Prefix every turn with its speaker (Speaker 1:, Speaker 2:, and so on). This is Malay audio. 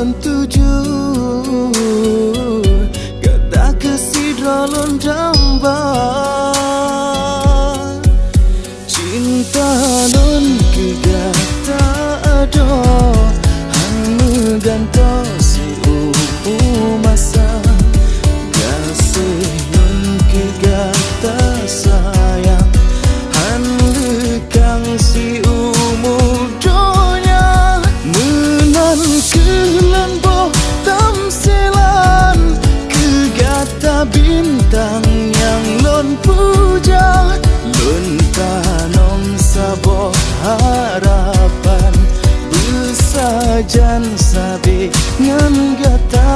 Speaker 1: lon tuju gata kesidra lon damba cinta lon ke gata ado hang meganto si masa gasih lon ke gata sayang han lekang si mudonya menan kelan boh tamsilan ke gata bintang yang lon puja lon tanom saboh harapan besajan sabi ngan gata